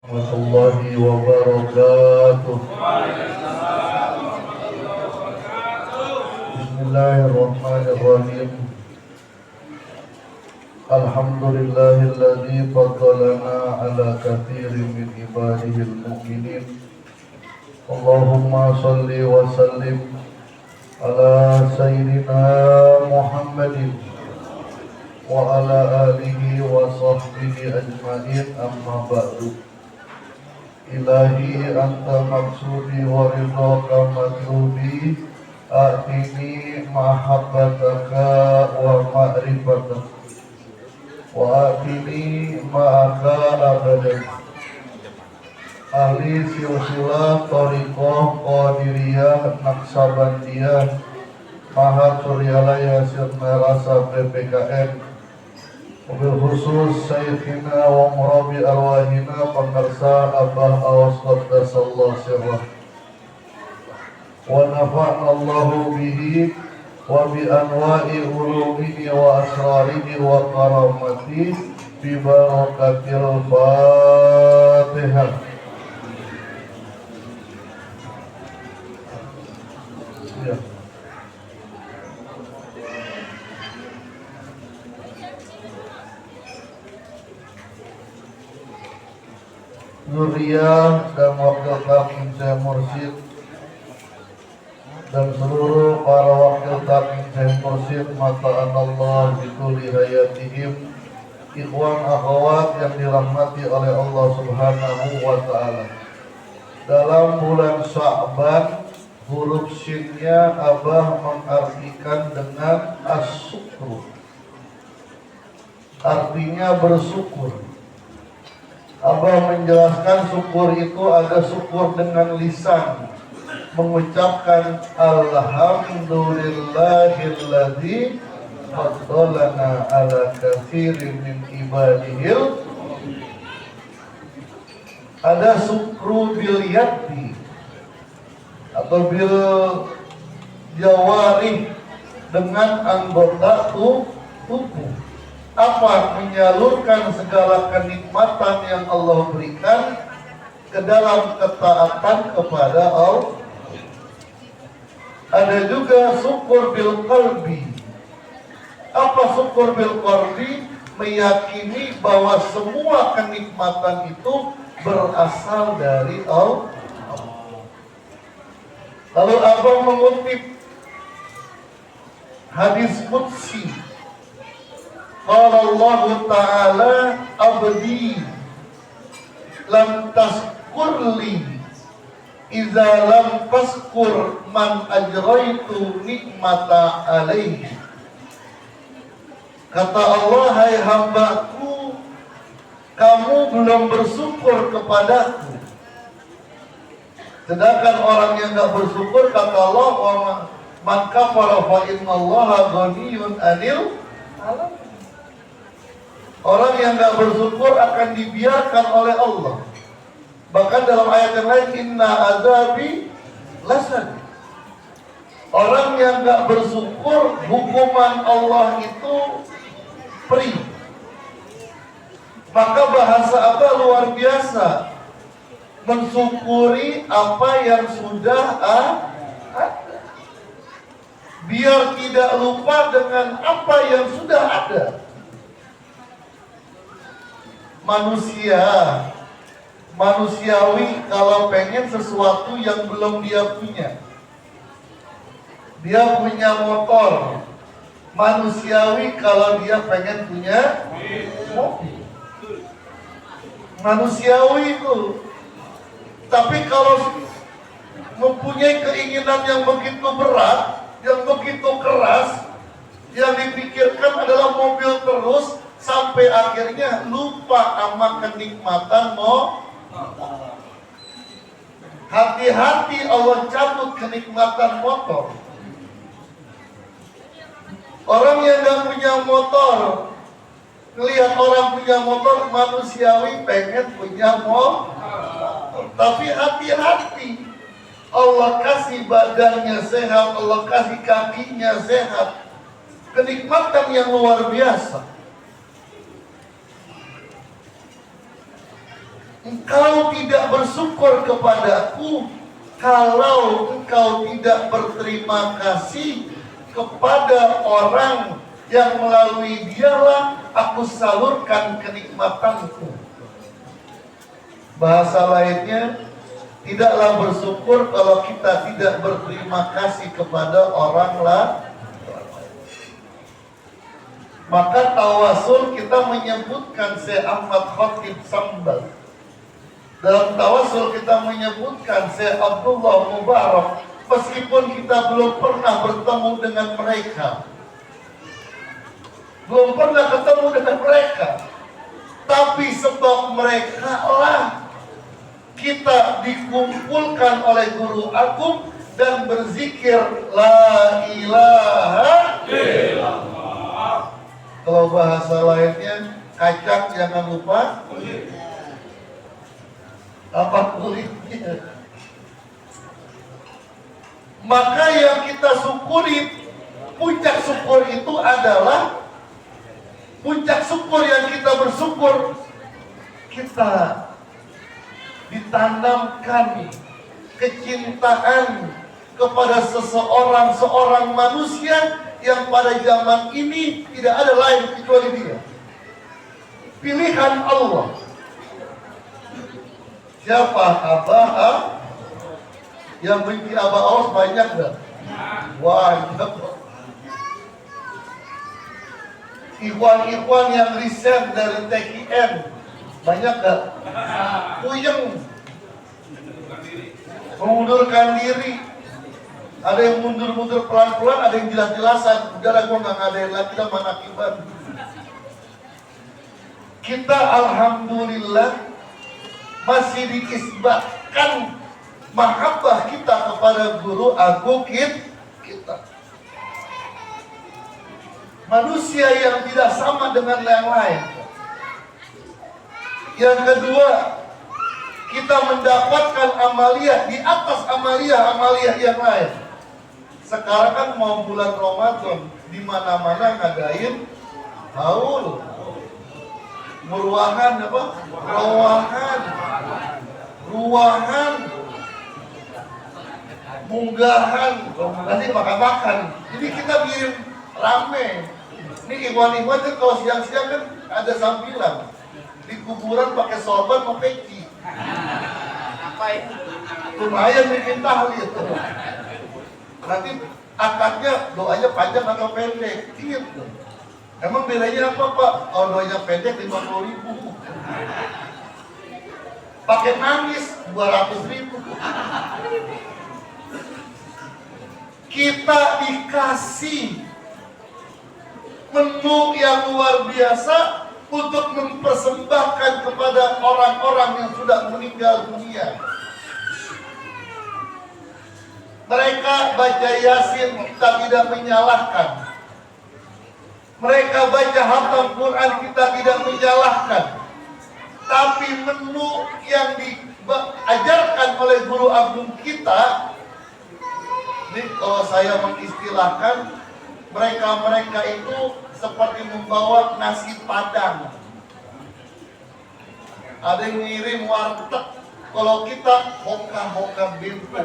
warahmatullahi wabarakatuh. Bismillahirrahmanirrahim. Alhamdulillahilladzi faddalana ala katsirin min ibadihil mu'minin. Allahumma shalli wa sallim ala sayyidina Muhammadin wa ala alihi wa sahbihi ajma'in, amma ba'du. Ilahi anta maksudi wa ridhaka matlubi, atini mahabbataka wa ma'rifataka wa atini ma'aka abadan. Ahli silsilah Thariqah Qadiriyah Naqsabandiyah Mahat Suryalaya Sirna Rasa PPKN, mobil khusus Sayyidina wa Murabi Arwahina Pengersa Abah Awas Qaddasallah Sirrah wa nafa'na Allahu bihi wa bi anwa'i ulumihi wa asrarihi wa karamati bi barakatil Fatihah. Ya. Zuriyah dan wakil takim Syekh Mursyid dan seluruh para wakil takim Syekh Mursyid mata'an Allah bikulli hayatihim, ikhwan akhwat yang dirahmati oleh Allah Subhanahu wa ta'ala. Dalam bulan Sya'ban, huruf shinnya Abah mengartikan dengan as-syukru, artinya bersyukur. Abah menjelaskan syukur itu ada syukur dengan lisan, mengucapkan alhamdulillahilladzi faddalana ala katsirin min ibadihil. Ada syukru bil yadi atau bil jawari, dengan anggota tubuh. Apa? Menyalurkan segala kenikmatan yang Allah berikan ke dalam ketaatan kepada Allah. Ada juga syukur bil qalbi. Apa syukur bil qalbi? Meyakini bahwa semua kenikmatan itu berasal dari Allah. Lalu Abah mengutip hadis qudsi. Qala Allah Ta'ala, abdi lam taskurli iza lam taskur man ajraitu nikmata alaihi. Kata Allah, hai hambaku, kamu belum bersyukur kepadaku. Sedangkan orang yang gak bersyukur, kata Allah, man kafara fa innallaha ghaniyun 'anil 'alamin. Orang yang gak bersyukur akan dibiarkan oleh Allah. Bahkan dalam ayat yang lain, inna azabi lasad. Orang yang gak bersyukur, hukuman Allah itu pedih. Maka bahasa apa luar biasa, mensyukuri apa yang sudah ada, biar tidak lupa dengan apa yang sudah ada. Manusiawi kalau pengen sesuatu yang belum dia punya. Dia punya motor. Manusiawi kalau dia pengen punya mobil. Manusiawi itu. Tapi kalau mempunyai keinginan yang begitu berat, yang begitu keras, yang dipikirkan adalah mobil terus, sampai akhirnya lupa sama kenikmatan motor. Hati-hati Allah cabut kenikmatan motor. Orang yang gak punya motor, ngelihat orang punya motor, manusiawi pengen punya motor. Tapi hati-hati, Allah kasih badannya sehat, Allah kasih kakinya sehat, kenikmatan yang luar biasa. engkau tidak bersyukur kepadaku kalau engkau tidak berterima kasih kepada orang yang melalui dialah aku salurkan kenikmatanku. Bahasa lainnya, tidaklah bersyukur kalau kita tidak berterima kasih kepada orang lain. Maka tawasul kita menyebutkan Syekh Ahmad Khatib Sambal. Dalam tawasul kita menyebutkan Syekh Abdullah Mubarak, meskipun kita belum pernah bertemu dengan mereka, belum pernah ketemu dengan mereka, tapi sebab mereka lah kita dikumpulkan oleh guru agung dan berzikir la ilaha illallah. Kalau bahasa lainnya, kacang jangan lupa apa kulitnya. Maka yang kita syukuri, puncak syukur itu adalah puncak syukur yang kita bersyukur, kita ditanamkan kecintaan kepada seorang manusia yang pada zaman ini tidak ada lain kecuali dia. Pilihan Allah. Siapa? Abah? Yang benci Abah Aus banyak gak? Banyak. Ikhwan-ikhwan yang resign dari TKN banyak gak? Puyeng, mengundurkan diri. Ada yang mundur-mundur pelan-pelan, ada yang jelas-jelasan. Udahlah, gue gak ngadain lagi lah manakiban. Kita alhamdulillah masih diisbatkan mahabbah kita kepada guru agung kita. Manusia yang tidak sama dengan yang lain. Yang kedua, kita mendapatkan amaliyah di atas amaliyah yang lain. Sekarang kan mau bulan Ramadan, di mana-mana ngadain haul, ruangan apa? Ruangan, munggahan, nanti makan-makan. Jadi kita bikin rame. Ini ikhwan-ikhwan kan kalau siang-siang kan ada sambilan. Di kuburan pakai sorban mau peci. Apa itu? Lumayan bikin tahlil. Nanti akadnya doanya panjang atau pendek, gitu. Emang bedanya apa Pak? Oh doanya pendek 50.000. Pakai nangis 200.000. Kita dikasih menu yang luar biasa untuk mempersembahkan kepada orang-orang yang sudah meninggal dunia. Mereka baca Yasin, kita tidak menyalahkan. Mereka baca hatam Quran, kita tidak menyalahkan. Tapi menu yang diajarkan oleh guru agung kita, ini kalau saya mengistilahkan, mereka itu seperti membawa nasi padang. Ada yang ngirim warteg, kalau kita hoka-hoka bimpo.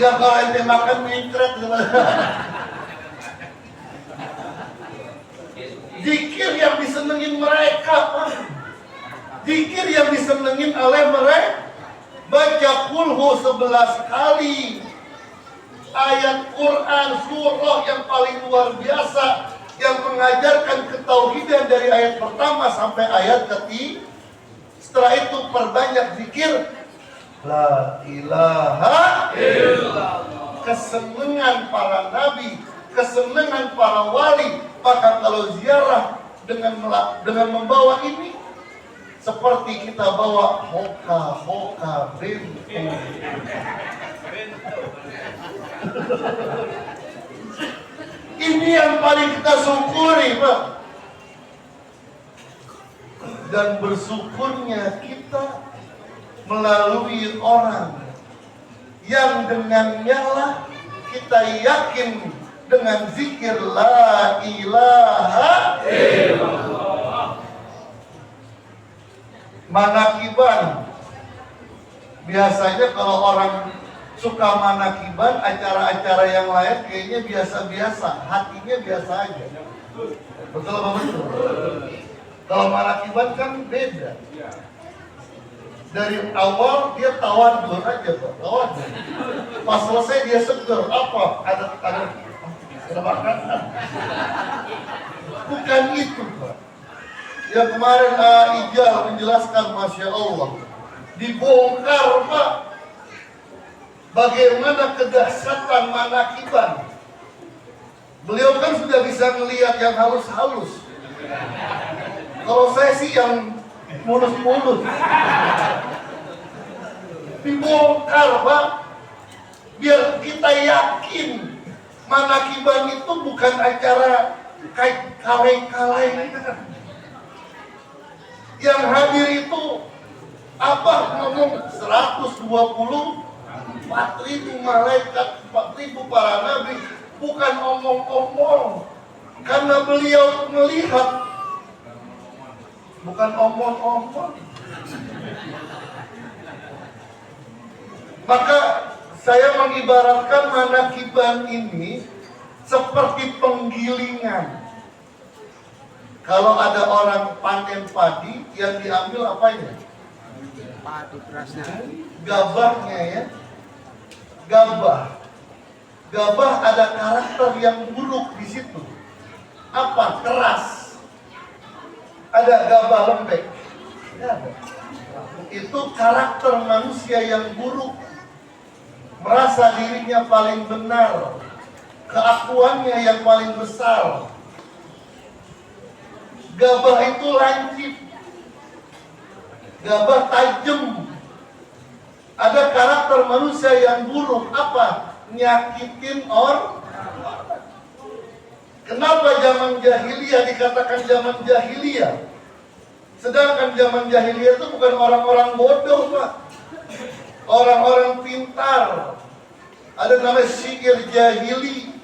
Ya kalau ente makan mingkret. Zikir yang disenengin mereka, zikir yang disenengin oleh mereka. Baca kulhu 11 kali. Ayat Quran, surah yang paling luar biasa, yang mengajarkan ketauhidan dari ayat pertama sampai ayat ketiga. Setelah itu perbanyak zikir la ilaha illallah. Kesenangan para nabi, kesenangan para wali. Maka kalau ziarah dengan membawa ini, seperti kita bawa hoka-hoka bento. Ini yang paling kita syukuri, Pak. Dan bersyukurnya kita melalui orang yang dengannya lah kita yakin dengan zikir la ilaha illallah. Manakiban. Biasanya kalau orang suka manakiban, acara-acara yang lain kayaknya biasa-biasa, hatinya biasa aja. Betul apa betul? Kalau manakiban kan beda. Dari awal dia tawadun aja, Pak. Tawadun. Pas selesai dia seger. Apa? Ada makanan. Bukan itu, Pak. Yang kemarin Ijal menjelaskan, Masya Allah, dibongkar, Pak, bagaimana kedahsyatan manakiban. Beliau kan sudah bisa melihat yang halus-halus. Kalau saya sih yang mulus-mulus. Dibongkar, Pak, biar kita yakin manakiban itu bukan acara kaleng-kaleng. Yang hadir itu apa ngomong 124.000 malaikat, 4.000 para nabi, bukan omong-omong. Karena beliau melihat, bukan omong-omong. Maka saya mengibaratkan manakiban ini seperti penggilingan. Kalau ada orang panen padi, yang diambil apanya? Padi berasnya. Gabahnya ya. Gabah. Gabah ada karakter yang buruk di situ. Apa? Keras. Ada gabah lembek. Ada. Itu karakter manusia yang buruk. Merasa dirinya paling benar. Keakuannya yang paling besar. Gabah itu lancip. Gabah tajam. Ada karakter manusia yang buruk. Apa? Nyakitin orang. Kenapa zaman jahiliyah dikatakan zaman jahiliyah? Sedangkan zaman jahiliyah itu bukan orang-orang bodoh, Pak. Orang-orang pintar. Ada namanya syair jahili.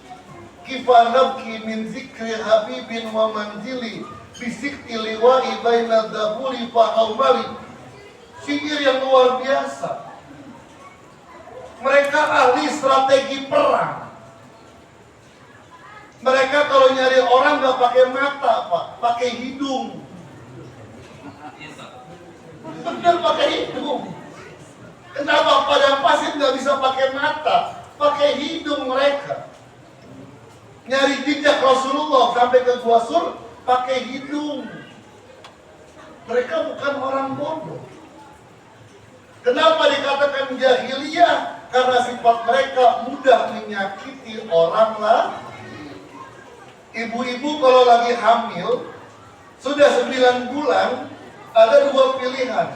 Kifanabki min zikri habibin wa manzili bisikti liwa'i baina dhabuli fa'awmali. Syair yang luar biasa. Mereka ahli strategi perang. Mereka kalau nyari orang gak pakai mata, Pak, pakai hidung. Benar, pakai hidung. Kenapa padang pasir gak bisa pakai mata, pakai hidung mereka. Nyari jejak Rasulullah sampai ke Gua Sur, pakai hidung. Mereka bukan orang bodoh. Kenapa dikatakan jahiliyah? Karena sifat mereka mudah menyakiti orang lah. Ibu-ibu kalau lagi hamil, sudah 9 bulan, ada 2 pilihan.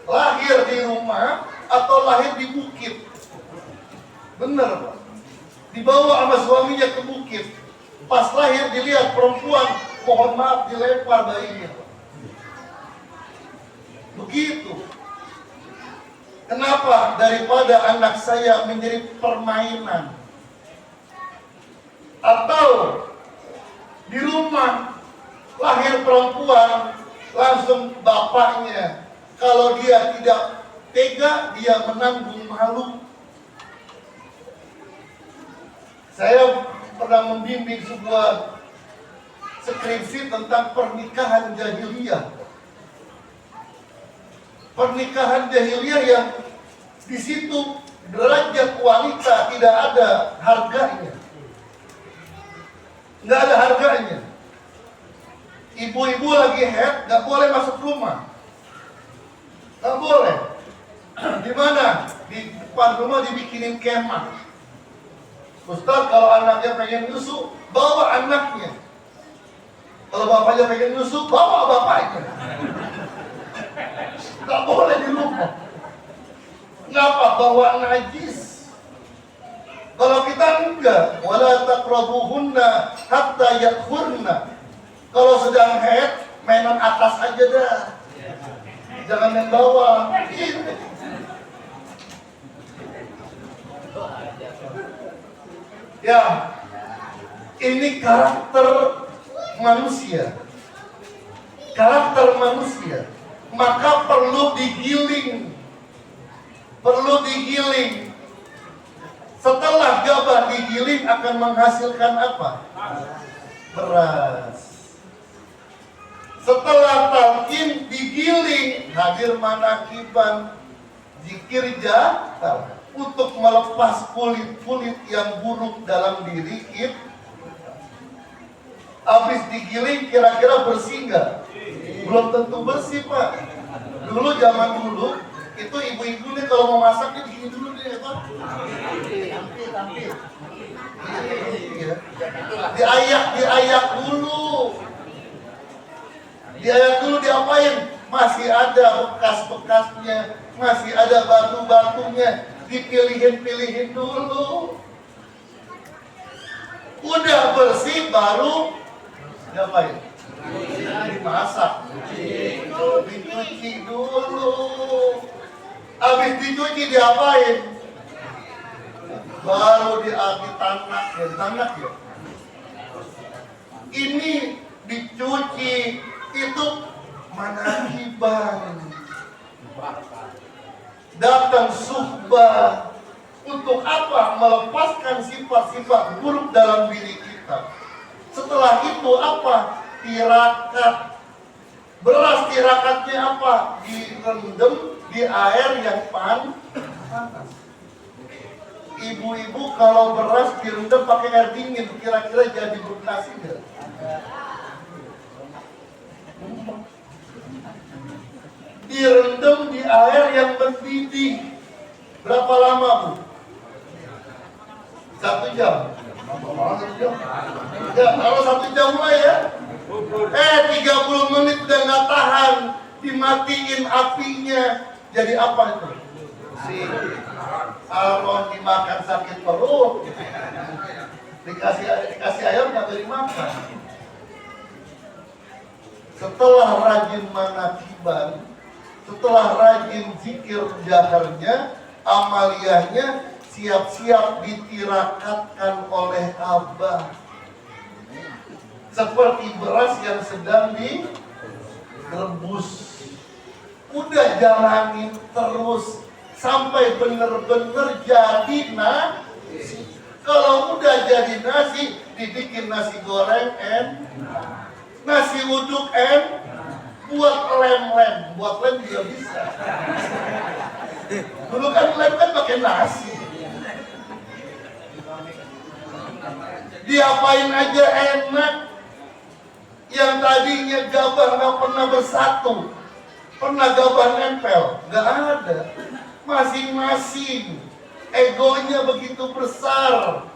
Lahir di rumah atau lahir di bukit. Benar, Pak. Dibawa sama suaminya ke bukit. Pas lahir dilihat perempuan, mohon maaf dilempar bayinya. Begitu. Kenapa? Daripada anak saya menjadi permainan. Atau di rumah lahir perempuan, langsung bapaknya. Kalau dia tidak tega, dia menanggung malu. Saya pernah membimbing sebuah skripsi tentang pernikahan jahiliyah. Pernikahan jahiliyah yang di situ derajat wanita tidak ada harganya. Nggak ada harganya. Ibu-ibu lagi head, nggak boleh masuk rumah. Nggak boleh. Di mana? Di depan rumah dibikinin kemah. Ustaz, kalau anaknya pengen nyusu, bawa anaknya. Kalau bapaknya pengen nyusu, bawa bapaknya. Nggak boleh di rumah. Kenapa? Bawa najis. Kalau kita enggak, wala taqrabuhunna hatta yakhurna. Kalau sedang haid, mainan atas aja dah. Jangan main bawah. Ya, ini karakter manusia. Karakter manusia. maka perlu digiling. Setelah gabah digiling akan menghasilkan apa? Beras. Setelah talqin digiling, hadir manakiban, zikir jahar untuk melepas kulit-kulit yang buruk dalam diri kita. Habis digiling kira-kira bersih nggak? Belum tentu bersih, Pak. Dulu zaman dulu itu ibu-ibu nih kalau mau masak nih begini dulu nih, apa? Tampil. Diayak dulu. Diapain? Masih ada bekas-bekasnya, masih ada batu-batunya, dipilihin dulu. Udah bersih baru diapain? Dimasak. Dicuci dulu. Habis dicuci diapain? Baru ditanak ya. Ini dicuci itu manakiban. Datang suhbah. Untuk apa? Melepaskan sifat-sifat buruk dalam diri kita. Setelah itu apa? Tirakat. Beras tirakatnya apa? Direndam di air yang panas. Ibu-ibu kalau beras direndam pakai air dingin, kira-kira jadi bernasi nggak? Direndam di air yang mendidih. Berapa lama, Bu? 1 jam. Ya, kalau 1 jam lah ya. 30 menit udah nggak tahan, dimatiin apinya. Jadi apa itu? Kalau dimakan sakit perut, dikasih ayam nggak boleh makan. Setelah rajin manakiban, setelah rajin zikir jaharnya, amaliyahnya siap-siap ditirakatkan oleh Abah. Seperti beras yang sedang direbus. Udah jalanin terus sampai bener-bener jadi nasi. Kalau udah jadi nasi, dibikin nasi goreng nasi uduk buat lem. Buat lem juga bisa. Dulu kan lem kan pakai nasi. Diapain aja enak. Yang tadinya gabah nggak pernah bersatu, pernah gabah nempel, nggak ada. Masing-masing egonya begitu besar,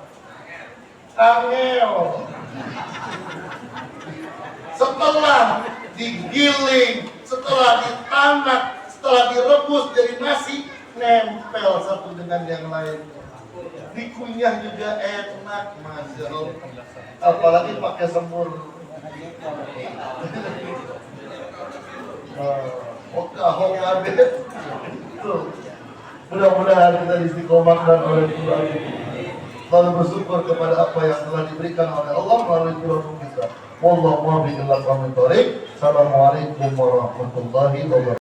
angel. Setelah digiling, setelah ditanak, setelah direbus jadi nasi, nempel satu dengan yang lain. Dikunyah juga enak, Masya Allah. Apalagi pakai semur. Hoka deh. Mudah-mudahan kita istiqomahkan oleh Tuhan. Lalu bersyukur kepada apa yang telah diberikan oleh Allah melalui Quran kita. Wallahu a'lam bishawab. Assalamualaikum warahmatullahi wabarakatuh.